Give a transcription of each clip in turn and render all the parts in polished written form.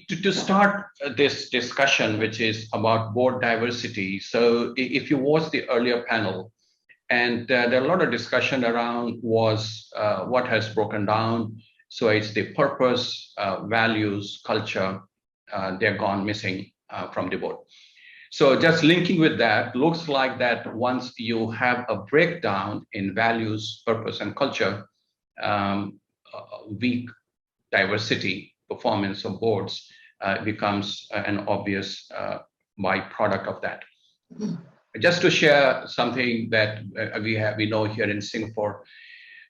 to start this discussion, which is about board diversity. So if you watch the earlier panel, and there are a lot of discussion around was what has broken down. So it's the purpose, values, culture, they're gone missing from the board. So just linking with that, looks like that once you have a breakdown in values, purpose, and culture, weak diversity performance of boards becomes an obvious byproduct of that. Just to share something that we know here in Singapore,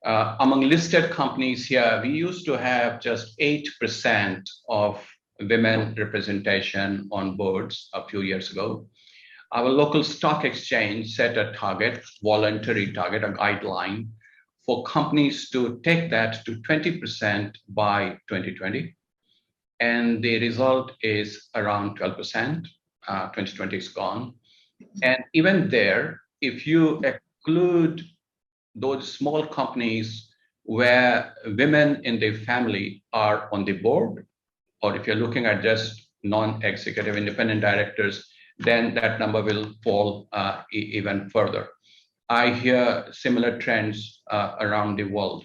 among listed companies here, we used to have just 8% of women representation on boards a few years ago. Our local stock exchange set a target, voluntary target, a guideline for companies to take that to 20% by 2020. And the result is around 12%. 2020 is gone. And even there, if you exclude those small companies where women in the family are on the board, or if you're looking at just non-executive independent directors, then that number will fall even further. I hear similar trends around the world.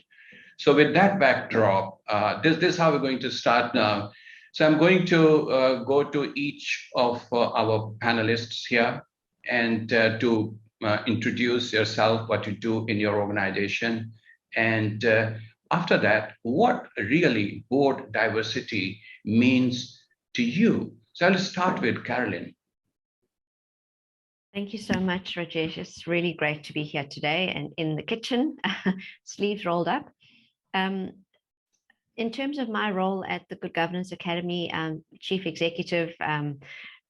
So with that backdrop, this is how we're going to start now. So I'm going to go to each of our panelists here and to introduce yourself, what you do in your organization. And after that, what really board diversity means to you. So I'll start with Carolynn. Thank you so much, Rajesh. It's really great to be here today and in the kitchen, sleeves rolled up. In terms of my role at the Good Governance Academy, Chief Executive,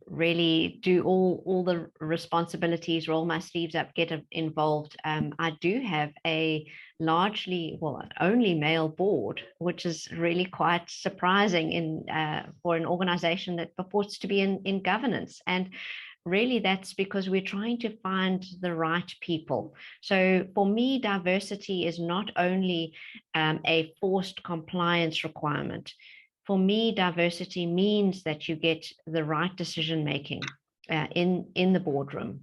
really do all the responsibilities, roll my sleeves up, get involved. I do have a largely, well, only male board, which is really quite surprising for an organization that purports to be in governance. And really that's because we're trying to find the right people. So for me, diversity is not only a forced compliance requirement. For me, diversity means that you get the right decision making in the boardroom.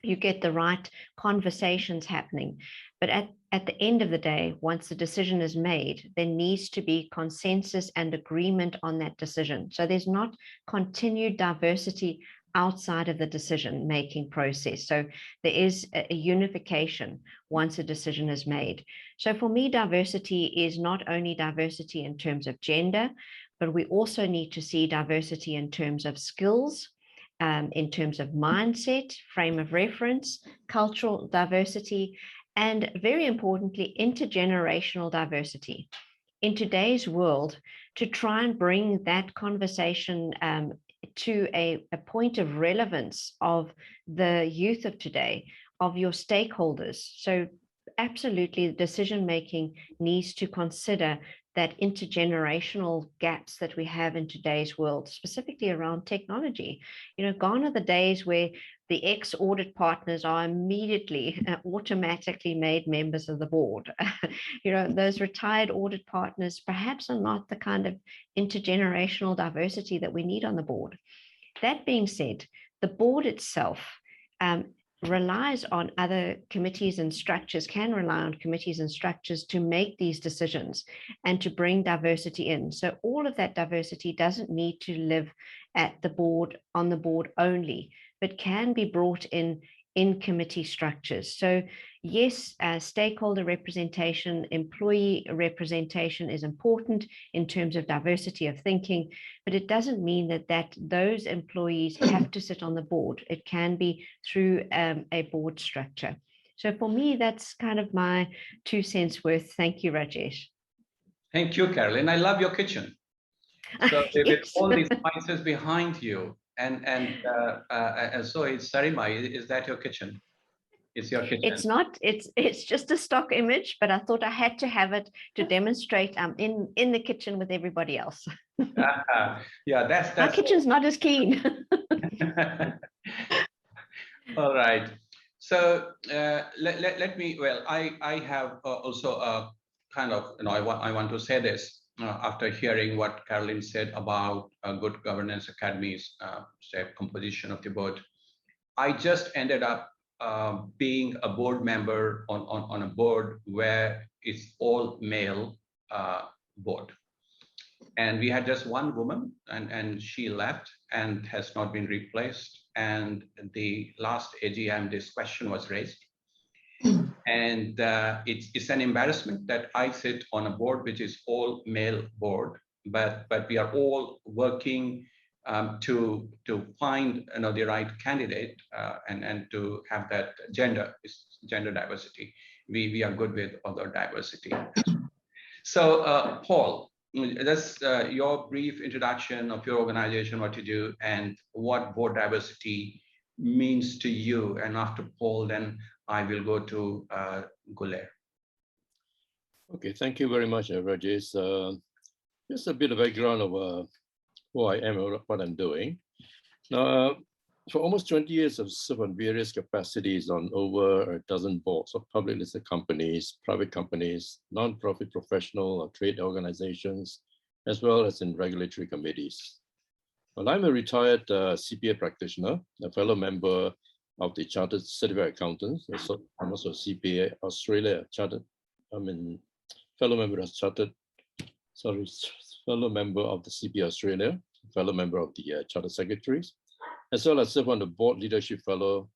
You get the right conversations happening. But at the end of the day, once the decision is made, there needs to be consensus and agreement on that decision. So there's not continued diversity outside of the decision-making process. So there is a unification once a decision is made. So for me, diversity is not only diversity in terms of gender, but we also need to see diversity in terms of skills, in terms of mindset, frame of reference, cultural diversity, and very importantly, intergenerational diversity. In today's world, to try and bring that conversation to a point of relevance of the youth of today, of your stakeholders. So absolutely, the decision-making needs to consider that intergenerational gaps that we have in today's world, specifically around technology. You know, gone are the days where the ex-audit partners are immediately automatically made members of the board. You know, those retired audit partners perhaps are not the kind of intergenerational diversity that we need on the board. That being said, the board itself relies on other committees and structures, can rely on committees and structures to make these decisions and to bring diversity in. So all of that diversity doesn't need to live at the board, on the board only, but can be brought in committee structures. So yes, stakeholder representation, employee representation is important in terms of diversity of thinking, but it doesn't mean that those employees have to sit on the board. It can be through a board structure. So for me, that's kind of my 2 cents worth. Thank you, Rajesh. Thank you, Carolynn. I love your kitchen. So Yes. with all these spices behind you, and so it's Sarimah, is that your kitchen? It's your kitchen. It's not, it's just a stock image, but I thought I had to have it to demonstrate I'm in the kitchen with everybody else. Yeah, that's our kitchen's not as clean. All right. So let me, well, I have also a kind of, I want to say this. after hearing what Carolynn said about Good Governance Academy's composition of the board, I just ended up being a board member on a board where it's all male board. And we had just one woman, and she left and has not been replaced. And the last AGM, this question was raised. And it's an embarrassment that I sit on a board which is all male board, but we are all working to find the right candidate and to have that gender diversity. We are good with other diversity. So Paul, that's your brief introduction of your organization, what you do, and what board diversity means to you. And after Paul, then I will go to Guler. Okay, thank you very much, Rajesh. Just a bit of background of who I am and what I'm doing. Now, for almost 20 years, I've served on various capacities on over a dozen boards of public listed companies, private companies, non-profit professional or trade organizations, as well as in regulatory committees. Well, I'm a retired CPA practitioner, a fellow member of the Chartered Certified Accountants. I'm also a CPA Australia Chartered, fellow member of fellow member of the CPA Australia, fellow member of the Chartered Secretaries, as well as serve on the board leadership fellow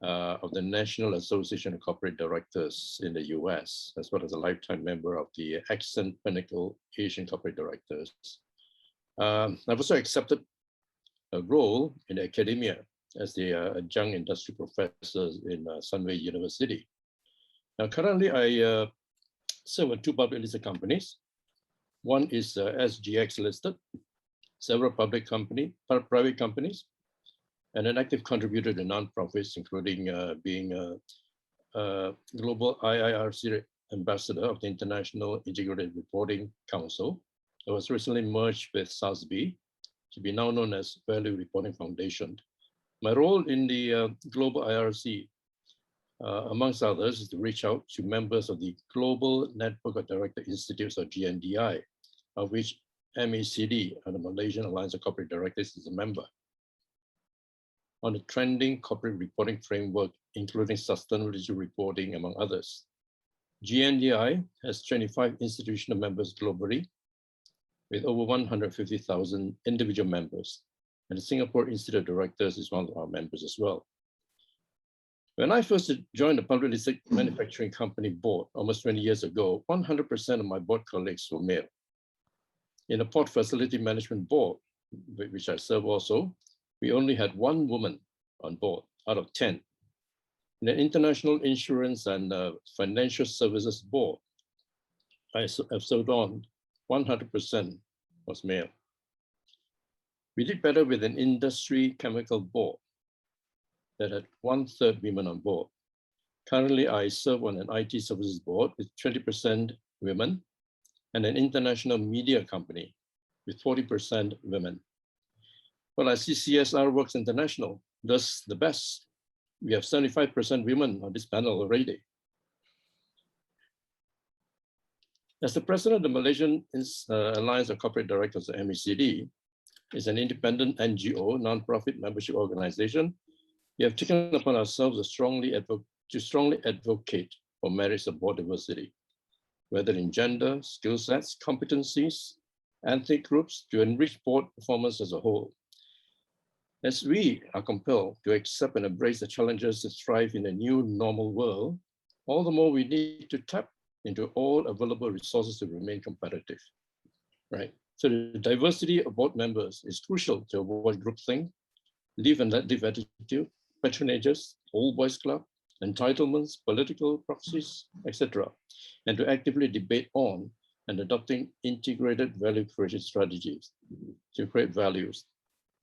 of the National Association of Corporate Directors in the US, as well as a lifetime member of the Accent Pinnacle Asian Corporate Directors. I've also accepted a role in academia as the adjunct industry professor in Sunway University. Now, currently, I serve on two public listed companies. One is SGX listed, several private companies, and an active contributor to nonprofits, including being a global IIRC ambassador of the International Integrated Reporting Council. I was recently merged with SASB to be now known as Value Reporting Foundation. My role in the global IRC, amongst others, is to reach out to members of the Global Network of Director Institutes, or GNDI, of which MACD, and the Malaysian Alliance of Corporate Directors, is a member, on a trending corporate reporting framework, including sustainability reporting, among others. GNDI has 25 institutional members globally, with over 150,000 individual members. And the Singapore Institute of Directors is one of our members as well. When I first joined the public listed manufacturing company board almost 20 years ago, 100% of my board colleagues were male. In the port facility management board, which I serve also, we only had one woman on board out of 10. In the international insurance and financial services board, I have served on, 100% was male. We did better with an industry chemical board that had 1/3 women on board. Currently, I serve on an IT services board with 20% women, and an international media company with 40% women. Well, I see CSRWorks International does the best. We have 75% women on this panel already. As the president of the Malaysian Alliance of Corporate Directors, the MACD, is an independent NGO, non-profit membership organization, we have taken upon ourselves to strongly advocate for merits of board diversity, whether in gender, skill sets, competencies, ethnic groups, to enrich board performance as a whole. As we are compelled to accept and embrace the challenges that thrive in a new normal world, all the more we need to tap into all available resources to remain competitive, right? So the diversity of board members is crucial to avoid groupthink, live and let live attitude, patronages, old boys club, entitlements, political proxies, etc., and to actively debate on and adopting integrated value creation strategies to create values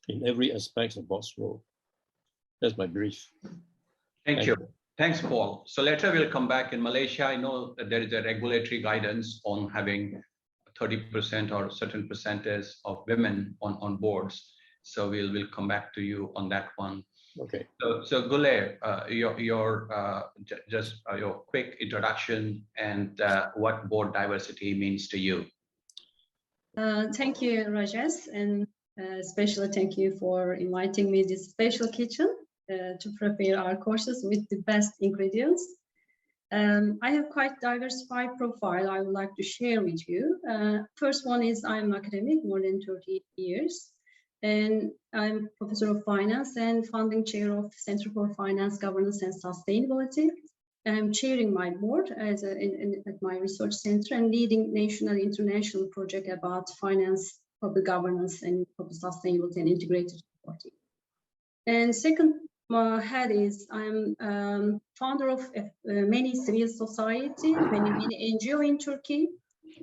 in every aspect of board's role. That's my brief. Thank you. Thanks, Paul. So later we'll come back. In Malaysia, I know that there is a regulatory guidance on having 30% or certain percentage of women on boards. So we'll come back to you on that one. Okay. So Guler, your quick introduction and what board diversity means to you. Thank you, Rajesh, and especially thank you for inviting me this special kitchen to prepare our courses with the best ingredients. I have quite diversified profile I would like to share with you. First one is I'm academic, more than 30 years, and I'm professor of finance and founding chair of Center for Finance, Governance and Sustainability. I'm chairing my board as at my research center and leading national and international project about finance, public governance, and public sustainability and integrated reporting. And second head is I'm founder of many civil society, many NGO in Turkey.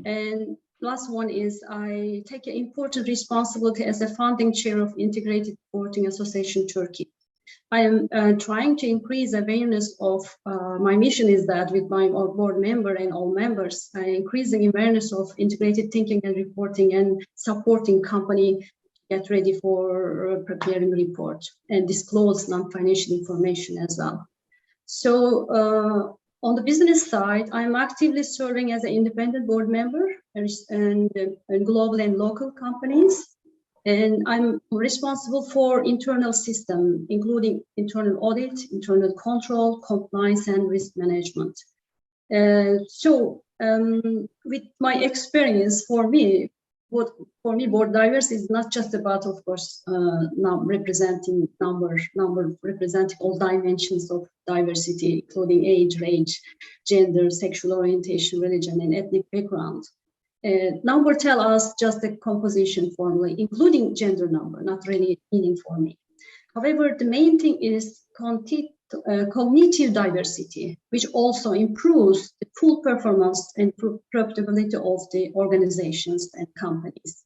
And last one is I take an important responsibility as a founding chair of Integrated Reporting Association Turkey. I am trying to increase awareness of, my mission is that with my board member and all members, increasing awareness of integrated thinking and reporting and supporting company get ready for preparing report and disclose non-financial information as well. So on the business side, I'm actively serving as an independent board member and global and local companies. And I'm responsible for internal system, including internal audit, internal control, compliance, and risk management. With my experience, for me, board diversity is not just about, of course, representing representing all dimensions of diversity, including age, range, gender, sexual orientation, religion, and ethnic background. Number tell us just the composition formally, including gender number, not really meaning for me. However, the main thing is cognitive diversity, which also improves the full performance and profitability of the organizations and companies.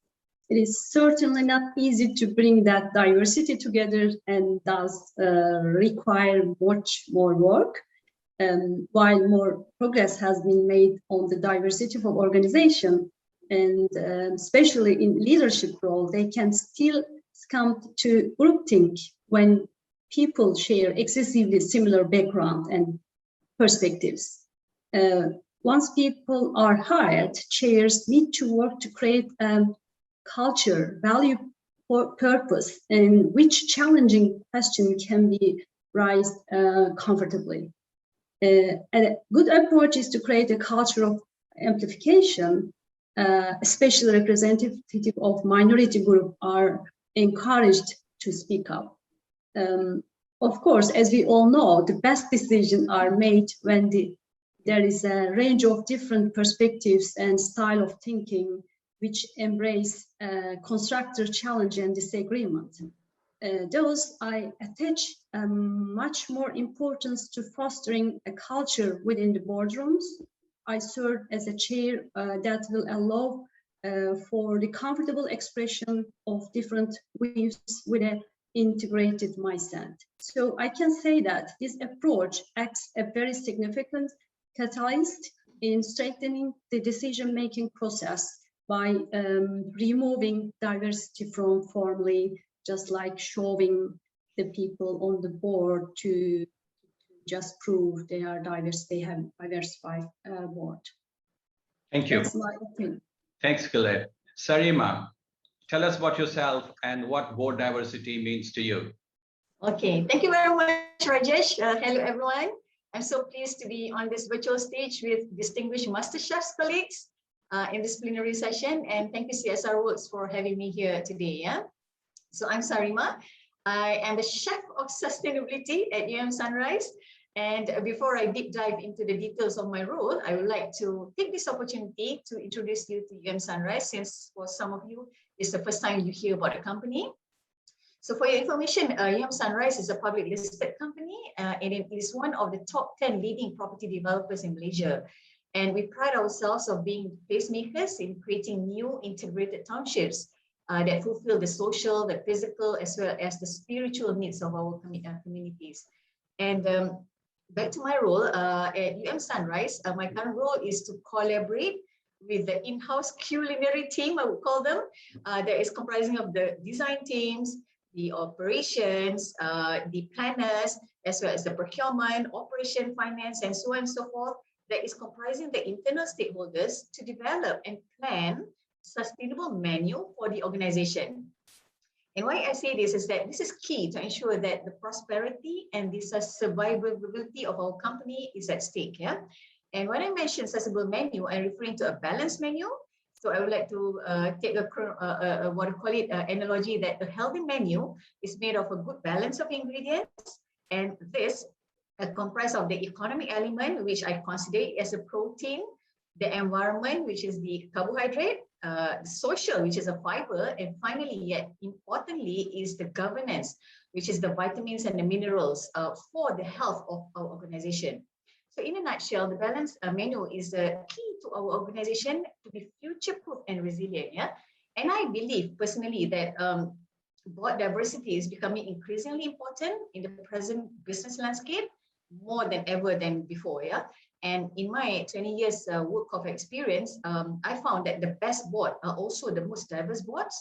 It is certainly not easy to bring that diversity together and does require much more work. While more progress has been made on the diversity of organization, and especially in leadership role, they can still come to groupthink when people share excessively similar background and perspectives. Once people are hired, chairs need to work to create culture, value, or purpose, and which challenging question can be raised comfortably. A good approach is to create a culture of amplification, especially representative of minority group are encouraged to speak up. Of course, as we all know, the best decisions are made when there is a range of different perspectives and style of thinking which embrace constructive challenge and disagreement. Those I attach much more importance to fostering a culture within the boardrooms. I serve as a chair that will allow for the comfortable expression of different views with an integrated mindset. So I can say that this approach acts a very significant catalyst in strengthening the decision-making process by removing diversity from formally just like showing the people on the board to just prove they are diverse, they have diversified board. Thank you. That's my opinion. Thanks, Guler. Sarimah, tell us about yourself and what board diversity means to you. Okay, thank you very much, Rajesh. Hello, everyone. I'm so pleased to be on this virtual stage with distinguished MasterChefs colleagues in this plenary session. And thank you, CSRWorks, for having me here today. Yeah? So I'm Sarimah. I am the chef of sustainability at Sunrise. And before I deep dive into the details of my role, I would like to take this opportunity to introduce you to Sunrise, since for some of you, it's the first time you hear about the company. So for your information, Sunrise is a public listed company, and it is one of the top 10 leading property developers in Malaysia. And we pride ourselves of being pacemakers in creating new integrated townships that fulfill the social, the physical, as well as the spiritual needs of our communities. And back to my role at Sunrise, my current role is to collaborate with the in-house culinary team, I would call them, that is comprising of the design teams, the operations, the planners, as well as the procurement, operation, finance, and so on and so forth, that is comprising the internal stakeholders to develop and plan sustainable menu for the organization. And why I say this is that this is key to ensure that the prosperity and the survivability of our company is at stake. Yeah. And when I mention sustainable menu, I'm referring to a balanced menu. So I would like to take what I call it analogy that a healthy menu is made of a good balance of ingredients, and this comprised of the economic element, which I consider as a protein, the environment, which is the carbohydrate, social, which is a fiber, and finally, yet importantly, is the governance, which is the vitamins and the minerals for the health of our organization. So in a nutshell, the balanced menu is the key to our organization to be future-proof and resilient. Yeah, and I believe personally that board diversity is becoming increasingly important in the present business landscape more than ever than before. Yeah, and in my 20 years work of experience, I found that the best board are also the most diverse boards.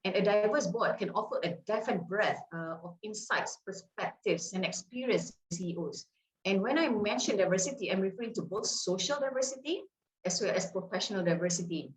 And a diverse board can offer a depth and breadth of insights, perspectives, and experienced CEOs. And when I mention diversity, I'm referring to both social diversity as well as professional diversity.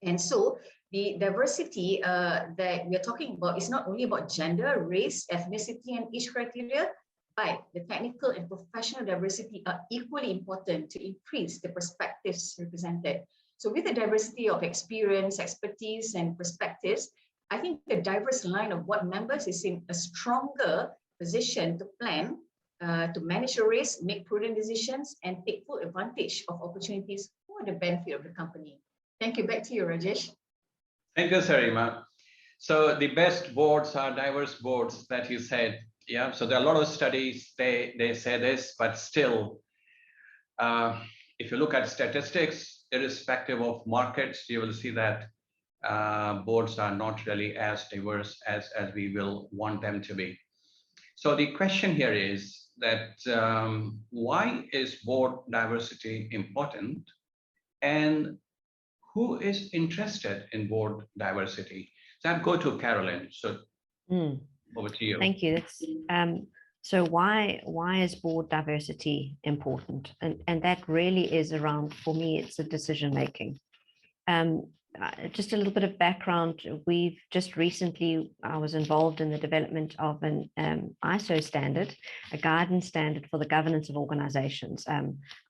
And so the diversity that we're talking about is not only about gender, race, ethnicity, and age criteria, but the technical and professional diversity are equally important to increase the perspectives represented. So with the diversity of experience, expertise, and perspectives, I think the diverse line of board members is in a stronger position to plan, to manage your risk, make prudent decisions, and take full advantage of opportunities for the benefit of the company. Thank you. Back to you, Rajesh. Thank you, Sarimah. So the best boards are diverse boards that you said. Yeah, so there are a lot of studies, they say this, but still, if you look at statistics, irrespective of markets, you will see that boards are not really as diverse as we will want them to be. So the question here is that why is board diversity important, and who is interested in board diversity? So I'll go to Carolynn. So over to you. Thank you. So why is board diversity important? And that really is around, for me, it's a decision making. Just a little bit of background. We've just recently, I was involved in the development of an ISO standard, a guidance standard for the governance of organizations.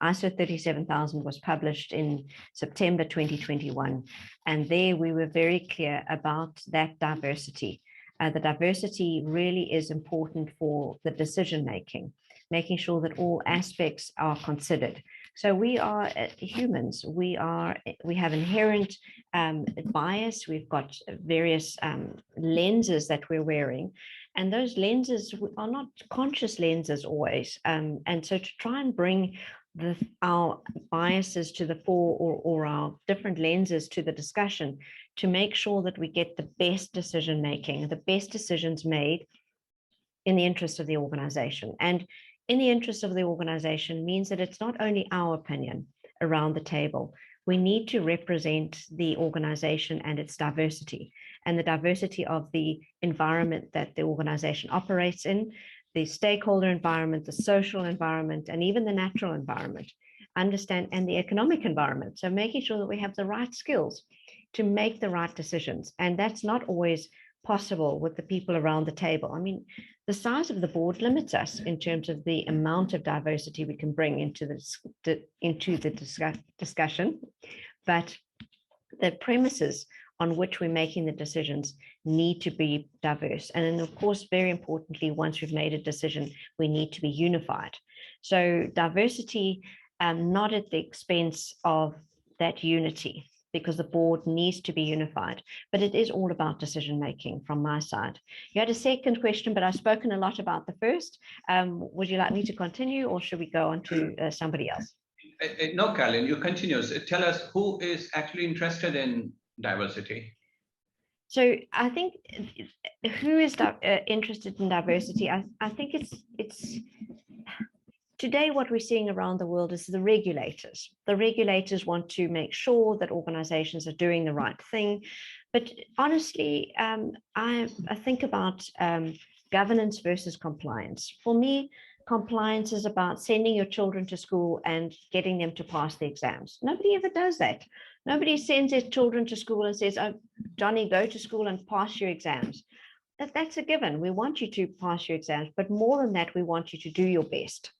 ISO 37000 was published in September 2021. And there we were very clear about that diversity. The diversity really is important for the decision making, making sure that all aspects are considered. So we are humans. We have inherent bias. We've got various lenses that we're wearing, and those lenses are not conscious lenses always. And so to try and bring our biases to the fore, or our different lenses to the discussion, to make sure that we get the best decision making, the best decisions made in the interest of the organization. And in the interest of the organization means that it's not only our opinion around the table. We need to represent the organization and its diversity, and the diversity of the environment that the organization operates in, the stakeholder environment, the social environment, and even the natural environment, and the economic environment. So making sure that we have the right skills to make the right decisions. And that's not always possible with the people around the table. I mean, the size of the board limits us in terms of the amount of diversity we can bring into the discussion, but the premises on which we're making the decisions need to be diverse. And then, of course, very importantly, once we've made a decision, we need to be unified. So diversity, not at the expense of that unity, because the board needs to be unified, but it is all about decision making from my side. You had a second question, but I've spoken a lot about the first. Would you like me to continue, or should we go on to somebody else? No, Carolynn, you continue. Tell us who is actually interested in diversity. So I think who is interested in diversity? I think it's today, what we're seeing around the world is the regulators. The regulators want to make sure that organizations are doing the right thing. But honestly, I think about governance versus compliance. For me, compliance is about sending your children to school and getting them to pass the exams. Nobody ever does that. Nobody sends their children to school and says, oh, Johnny, go to school and pass your exams. That's a given. We want you to pass your exams, but more than that, we want you to do your best.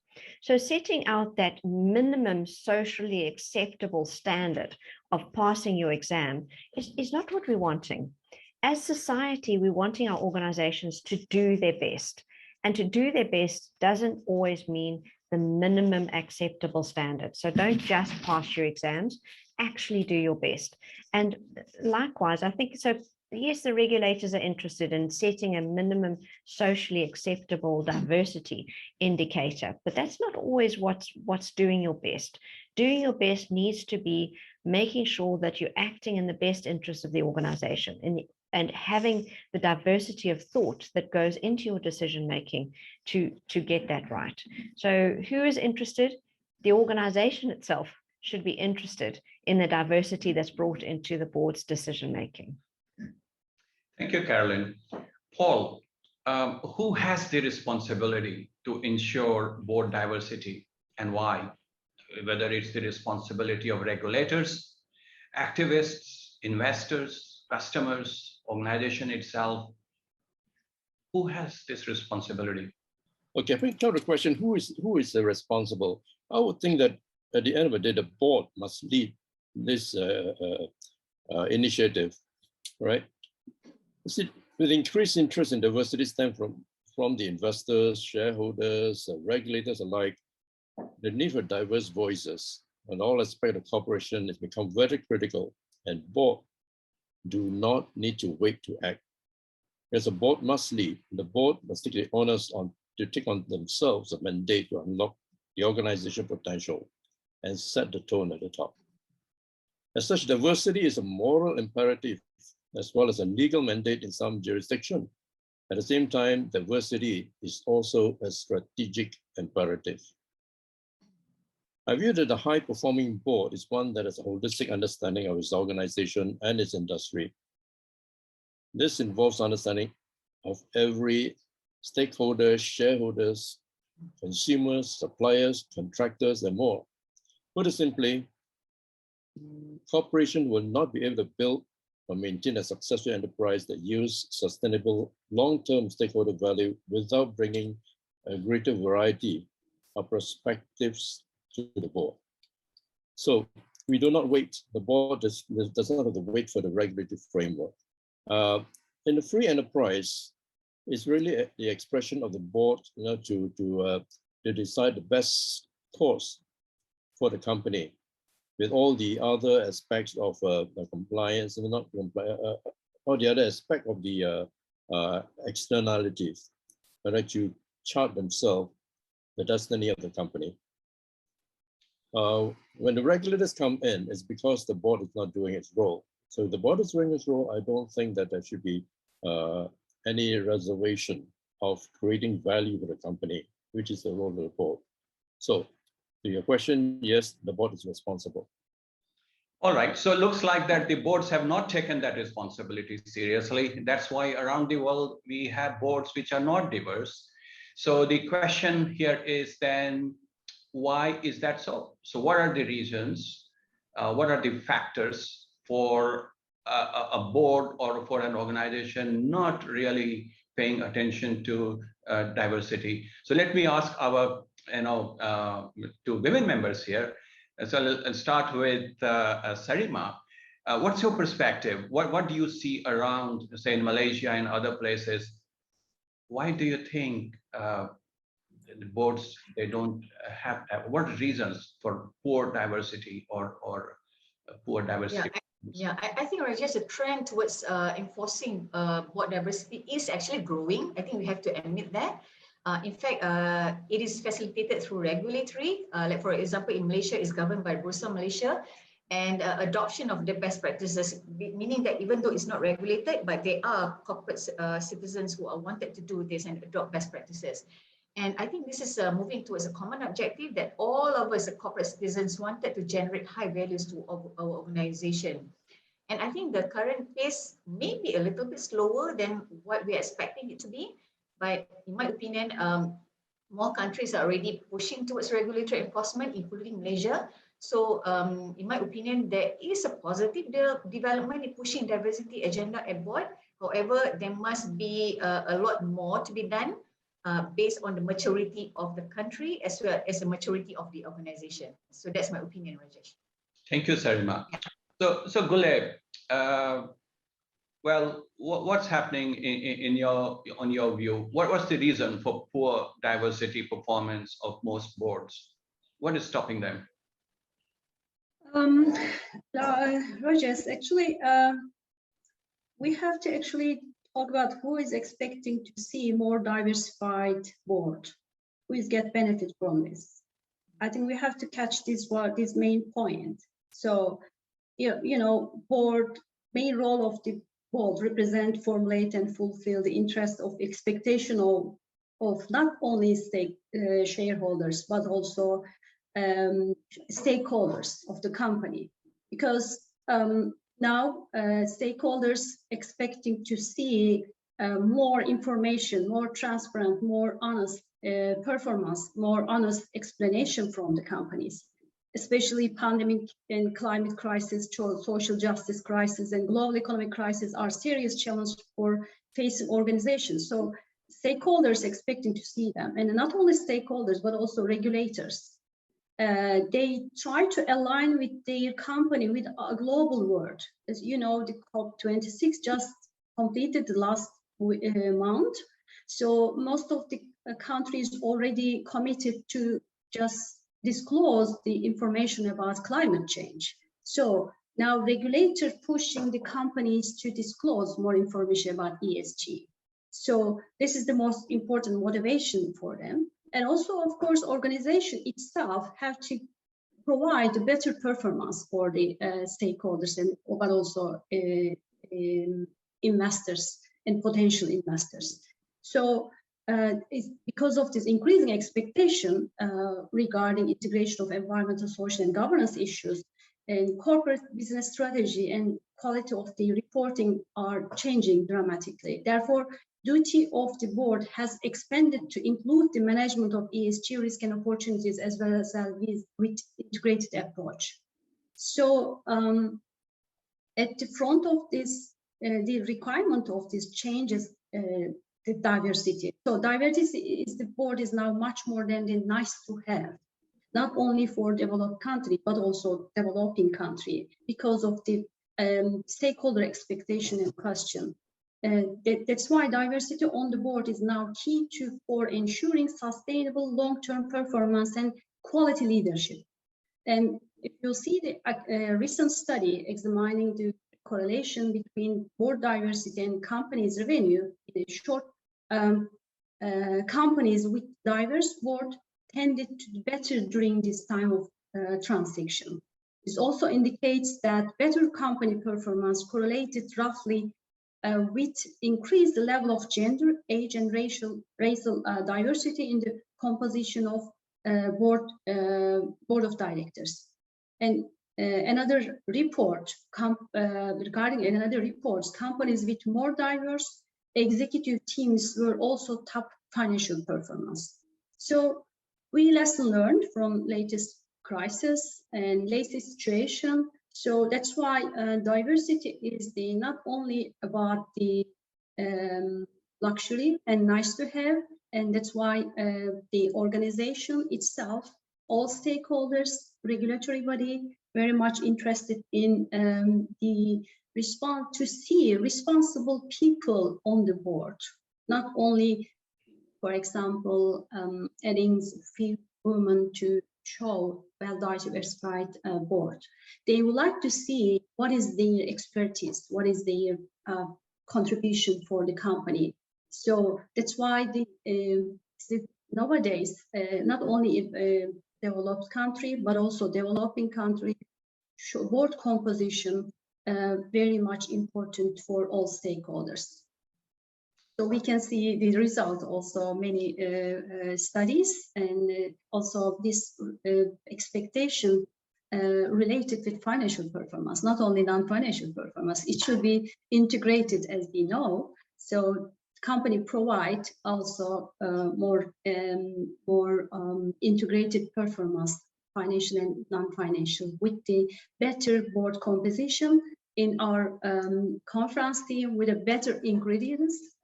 So setting out that minimum socially acceptable standard of passing your exam is not what we're wanting. As society, we're wanting our organizations to do their best. And to do their best doesn't always mean the minimum acceptable standard. So don't just pass your exams, actually do your best. And likewise, I think so. Yes, the regulators are interested in setting a minimum socially acceptable diversity indicator, but that's not always what's doing your best. Doing your best needs to be making sure that you're acting in the best interest of the organization and having the diversity of thought that goes into your decision making to get that right. So who is interested? The organization itself should be interested in the diversity that's brought into the board's decision making. Thank you, Carolyn. Paul, who has the responsibility to ensure board diversity and why? Whether it's the responsibility of regulators, activists, investors, customers, organization itself, who has this responsibility? Okay, I think the question, who is responsible? I would think that at the end of the day, the board must lead this initiative, right? See, with increased interest in diversity stem from the investors, shareholders, regulators alike, the need for diverse voices on all aspects of corporation has become very critical, and board do not need to wait to act. As a board must lead, the board must take the onus to take on themselves a mandate to unlock the organization potential and set the tone at the top. As such, diversity is a moral imperative as well as a legal mandate in some jurisdiction. At the same time, diversity is also a strategic imperative. I view that the high-performing board is one that has a holistic understanding of its organization and its industry. This involves understanding of every stakeholder, shareholders, consumers, suppliers, contractors, and more. Put it simply, corporation will not be able to build or maintain a successful enterprise that yields sustainable long-term stakeholder value without bringing a greater variety of perspectives to the board. So we do not wait. The board does not have to wait for the regulatory framework. In the free enterprise, it's really the expression of the board, to decide the best course for the company, with all the other aspects of compliance and all the other aspect of the externalities that to chart themselves the destiny of the company. When the regulators come in, it's because the board is not doing its role. So if the board is doing its role, I don't think that there should be any reservation of creating value for the company, which is the role of the board. So to your question, yes, the board is responsible. All right, so it looks like that the boards have not taken that responsibility seriously. That's why around the world, we have boards which are not diverse. So the question here is then, why is that so? So what are the reasons? What are the factors for a board or for an organization not really paying attention to diversity? So let me ask our two women members here. So I'll start with Sarimah. What's your perspective? What do you see around, say, in Malaysia and other places? Why do you think the boards, they don't have, what reasons for poor diversity or poor diversity? I think Rajesh, a trend towards enforcing board diversity is actually growing. I think we have to admit that. In fact, it is facilitated through regulatory. Like for example, in Malaysia, is governed by Bursa Malaysia, and adoption of the best practices, meaning that even though it's not regulated, but there are corporate citizens who are wanted to do this and adopt best practices. And I think this is moving towards a common objective that all of us, corporate citizens, wanted to generate high values to our organization. And I think the current pace may be a little bit slower than what we're expecting it to be. But in my opinion, more countries are already pushing towards regulatory enforcement, including Malaysia. So in my opinion, there is a positive development in pushing diversity agenda at board. However, there must be a lot more to be done based on the maturity of the country as well as the maturity of the organization. So that's my opinion, Rajesh. Thank you, Sarimah. So Guler, well, what's happening on your view? What was the reason for poor diversity performance of most boards? What is stopping them? Rajesh, actually, we have to actually talk about who is expecting to see more diversified board, who is get benefit from this. I think we have to catch this main point. So, board, main role of the board represent, formulate, and fulfill the interest of expectation of not only shareholders, but also stakeholders of the company. Because now stakeholders expecting to see more information, more transparent, more honest performance, more honest explanation from the companies, especially pandemic and climate crisis, social justice crisis, and global economic crisis are serious challenges for facing organizations. So stakeholders expecting to see them, and not only stakeholders, but also regulators. They try to align with their company with a global world. As you know, the COP26 just completed the last month. So most of the countries already committed to just disclose the information about climate change. So now regulators pushing the companies to disclose more information about ESG. So this is the most important motivation for them. And also, of course, organization itself have to provide a better performance for the stakeholders, but also investors and potential investors. So it's because of this increasing expectation regarding integration of environmental, social, and governance issues, and corporate business strategy and quality of the reporting are changing dramatically. Therefore, duty of the board has expanded to include the management of ESG risk and opportunities as well as with integrated approach. So at the front of this, the requirement of these changes, the diversity. So diversity is the board is now much more than the nice to have, not only for developed country, but also developing country because of the stakeholder expectation and question. That's why diversity on the board is now key for ensuring sustainable long-term performance and quality leadership. And if you see the recent study examining the correlation between board diversity and companies' revenue, in short, companies with diverse board tended to do better during this time of transition. This also indicates that better company performance correlated roughly with increased level of gender, age, and racial diversity in the composition of board of directors. And another report regarding another reports, companies with more diverse executive teams were also top financial performance. So we lesson learned from latest crisis and latest situation. So that's why diversity is not only about the luxury and nice to have, and that's why the organization itself, all stakeholders, regulatory body, very much interested in the response to see responsible people on the board, not only, for example, adding few women to show well-diversified board. They would like to see what is their expertise, what is their contribution for the company. So that's why nowadays, not only a developed country, but also developing country, board composition very much important for all stakeholders. So we can see the result also many studies, and also this expectation related with financial performance, not only non-financial performance. It should be integrated, as we know. So company provide also more integrated performance, financial and non-financial, with the better board composition in our conference team with a better ingredients.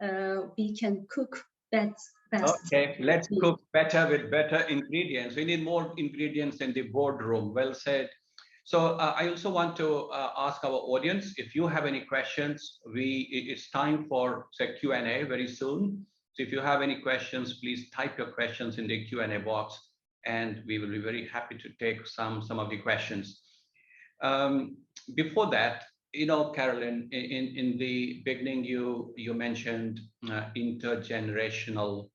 We can cook that best. Okay, let's cook better with better ingredients. We need more ingredients in the boardroom. Well said. So I also want to ask our audience, if you have any questions, it's time for Q&A very soon. So if you have any questions, please type your questions in the Q&A box, and we will be very happy to take some of the questions. Before that, you know, Carolynn, in the beginning, you mentioned intergenerational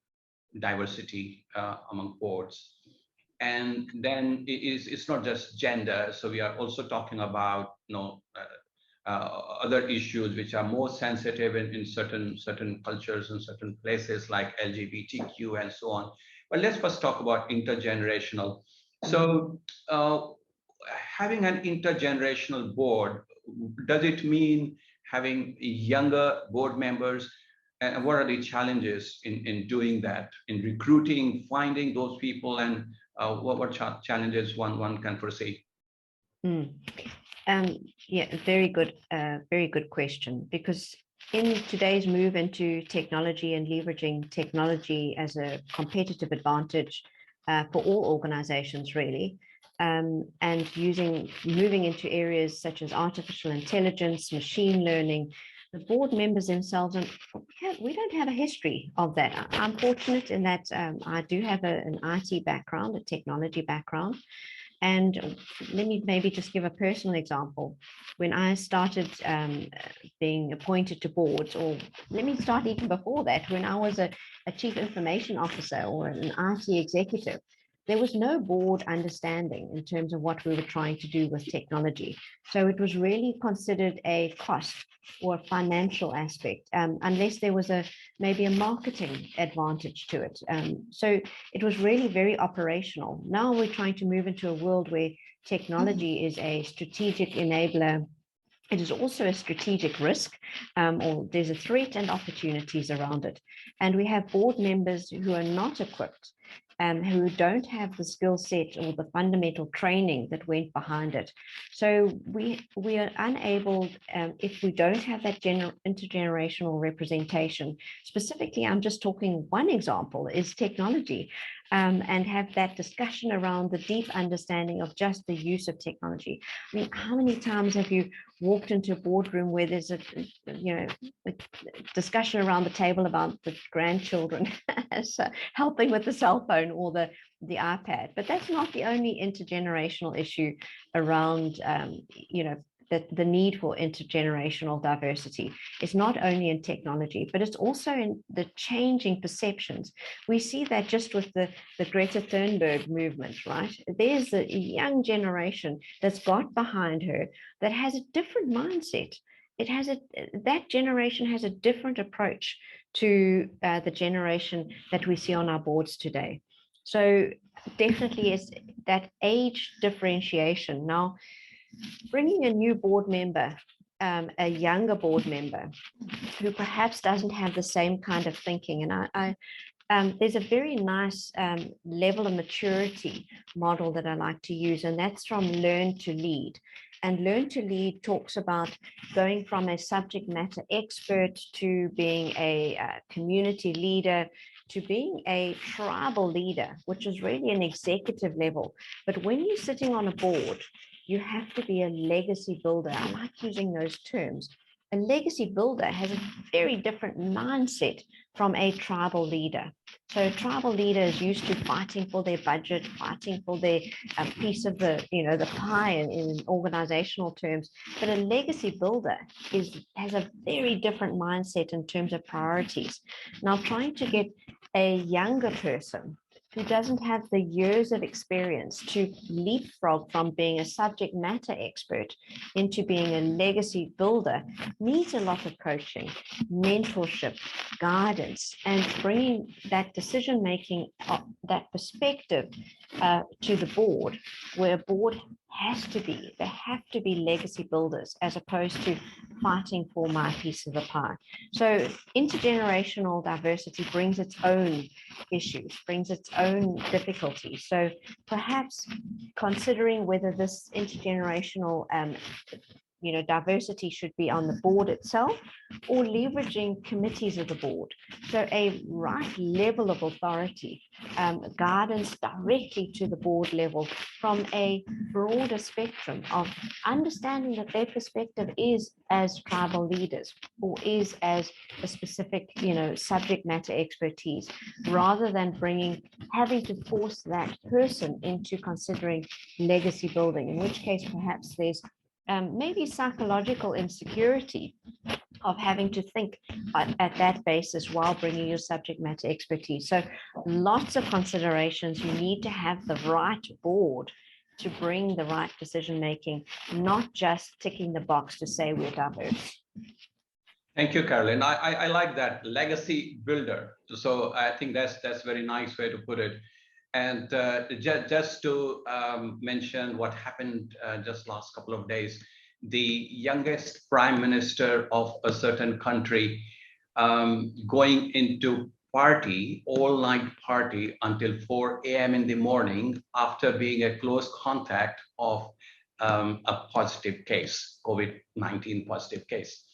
diversity among boards. And then it's not just gender. So we are also talking about, you know, other issues which are more sensitive in certain cultures and certain places like LGBTQ and so on. But let's first talk about intergenerational. So having an intergenerational board, does it mean having younger board members? And what are the challenges in doing that, in recruiting, finding those people, and what challenges one can foresee? Yeah, very good question, because in today's move into technology and leveraging technology as a competitive advantage for all organizations, really, and moving into areas such as artificial intelligence, machine learning, the board members themselves, and we don't have a history of that. I'm fortunate in that I do have an IT background, a technology background. And let me maybe just give a personal example. When I started being appointed to boards, or let me start even before that, when I was a chief information officer or an IT executive, there was no board understanding in terms of what we were trying to do with technology. So it was really considered a cost or a financial aspect, unless there was maybe a marketing advantage to it. So it was really very operational. Now we're trying to move into a world where technology is a strategic enabler. It is also a strategic risk, or there's a threat and opportunities around it. And we have board members who are not equipped, who don't have the skill set or the fundamental training that went behind it. So we are unable, if we don't have that intergenerational representation. Specifically, I'm just talking one example is technology, and have that discussion around the deep understanding of just the use of technology. I mean, how many times have you walked into a boardroom where there's a discussion around the table about the grandchildren so helping with the cell phone or the iPad? But that's not the only intergenerational issue around, the need for intergenerational diversity. It's not only in technology, but it's also in the changing perceptions. We see that just with the Greta Thunberg movement, right? There's a young generation that's got behind her that has a different mindset. That generation has a different approach to the generation that we see on our boards today. So definitely is that age differentiation. Now, bringing a new board member, a younger board member who perhaps doesn't have the same kind of thinking, and there's a very nice level of maturity model that I like to use, and that's from Learn to Lead. And Learn to Lead talks about going from a subject matter expert to being a community leader, to being a tribal leader, which is really an executive level. But when you're sitting on a board, you have to be a legacy builder. I like using those terms. A legacy builder has a very different mindset from a tribal leader. So a tribal leader is used to fighting for their budget, fighting for their piece of the pie in organizational terms. But a legacy builder has a very different mindset in terms of priorities. Now, trying to get a younger person who doesn't have the years of experience to leapfrog from being a subject matter expert into being a legacy builder needs a lot of coaching, mentorship, guidance, and bringing that decision-making, that perspective to the board, where a board they have to be legacy builders as opposed to fighting for my piece of the pie. So intergenerational diversity brings its own issues, brings its own difficulties. So perhaps considering whether this intergenerational diversity should be on the board itself or leveraging committees of the board. So a right level of authority, guidance directly to the board level from a broader spectrum of understanding that their perspective is as tribal leaders or is as a specific, subject matter expertise, rather than having to force that person into considering legacy building, in which case perhaps there's maybe psychological insecurity of having to think at that basis while bringing your subject matter expertise. So lots of considerations. You need to have the right board to bring the right decision making, not just ticking the box to say we're diverse. Thank you, Carolyn. I like that, legacy builder. So I think that's a very nice way to put it. And just to mention what happened just last couple of days, the youngest prime minister of a certain country going into all-night party until 4 a.m. in the morning after being a close contact of a positive case, COVID-19 positive case.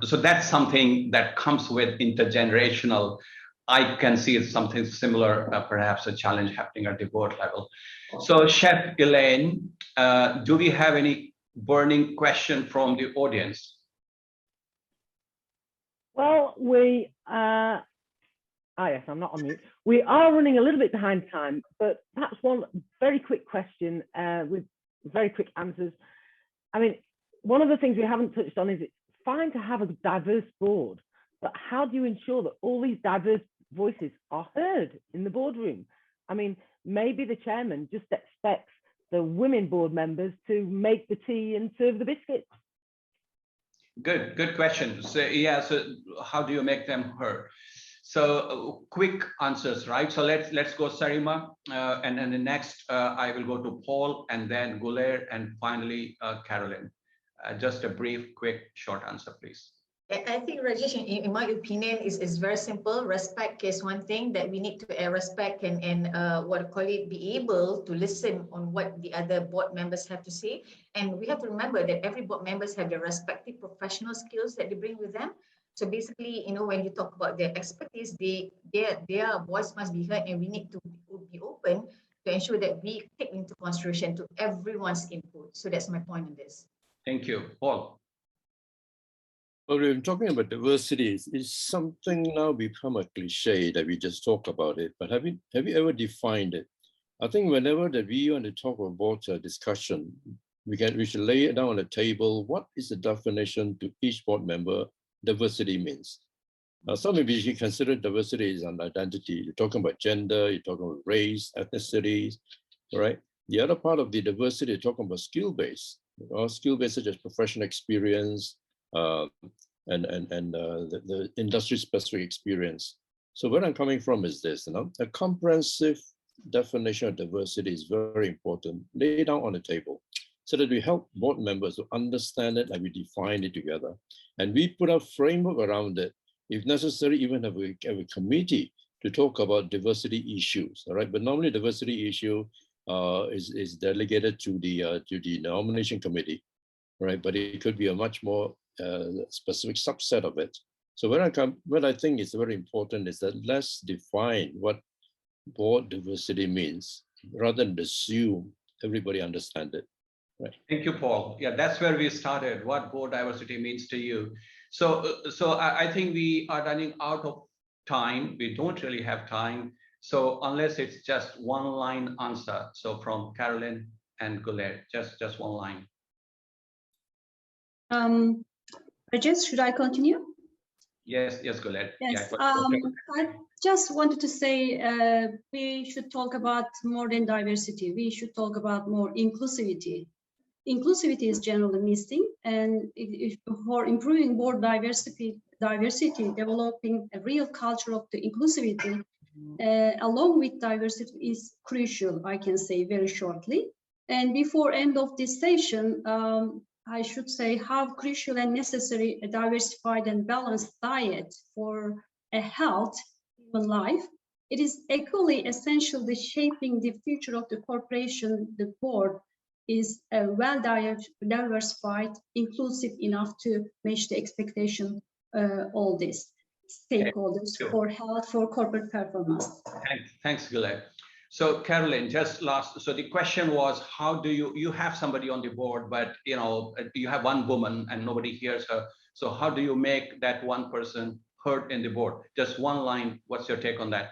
So that's something that comes with intergenerational. I can see it's something similar, perhaps a challenge happening at the board level. So Chef Elaine, do we have any burning question from the audience? Well, yes, I'm not on mute. We are running a little bit behind time, but perhaps one very quick question with very quick answers. I mean, one of the things we haven't touched on is it's fine to have a diverse board, but how do you ensure that all these diverse voices are heard in the boardroom? I mean, maybe the chairman just expects the women board members to make the tea and serve the biscuits. Good question. So yeah, so how do you make them heard? So quick answers, right? So let's go Sarimah, and then the next I will go to Paul, and then Guler, and finally Carolyn. Just a brief, quick, short answer, please. I think, Rajesh, in my opinion, is very simple. Respect is one thing that we need to respect and be able to listen on what the other board members have to say. And we have to remember that every board members have their respective professional skills that they bring with them. So basically, when you talk about their expertise, their voice must be heard, and we need to be open to ensure that we take into consideration to everyone's input. So that's my point on this. Thank you. Paul. Well, we're talking about diversity. It's something now become a cliche that we just talk about it, but have you ever defined it? I think whenever that we want to talk about discussion, we should lay it down on the table. What is the definition to each board member diversity means? Some maybe you consider diversity as an identity. You're talking about gender, you're talking about race, ethnicities, right? The other part of the diversity, you're talking about skill-based, skill-based such as professional experience, and the industry-specific experience. So where I'm coming from is this, a comprehensive definition of diversity is very important. Lay it down on the table so that we help board members to understand it and we define it together. And we put a framework around it. If necessary, even have a committee to talk about diversity issues, all right? But normally diversity issue is delegated to the nomination committee, right? But it could be a much more specific subset of it. So what I think is very important is that let's define what board diversity means rather than assume everybody understands it. Right. Thank you, Paul. Yeah, that's where we started. What board diversity means to you. So I think we are running out of time. We don't really have time. So unless it's just one line answer. So from Carolyn and Guler, just one line. Rajesh, should I continue? Yes, Guler. Yes, Yeah, I just wanted to say we should talk about more than diversity. We should talk about more inclusivity. Inclusivity is generally missing, and for improving board diversity, developing a real culture of the inclusivity along with diversity is crucial, I can say very shortly. And before end of this session, I should say how crucial and necessary a diversified and balanced diet for a health human life. It is equally essential that shaping the future of the corporation, the board is well diversified, inclusive enough to match the expectation all these stakeholders for health, for corporate performance. Thanks, Guler. So Carolynn, just last, so the question was, how do you have somebody on the board, but you know, you have one woman and nobody hears her. So how do you make that one person heard in the board? Just one line, what's your take on that?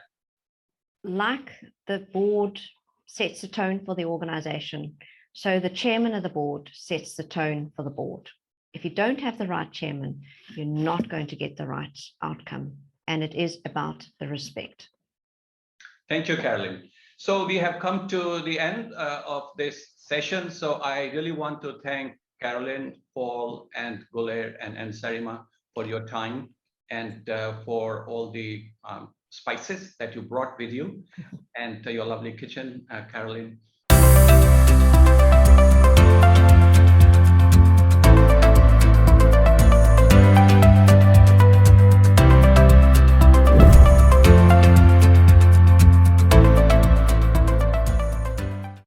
Like the board sets the tone for the organization, so the chairman of the board sets the tone for the board. If you don't have the right chairman, you're not going to get the right outcome. And it is about the respect. Thank you, Carolynn. So we have come to the end of this session. So I really want to thank Carolynn, Paul, and Guler and Sarimah for your time and for all the spices that you brought with you and your lovely kitchen, Carolynn.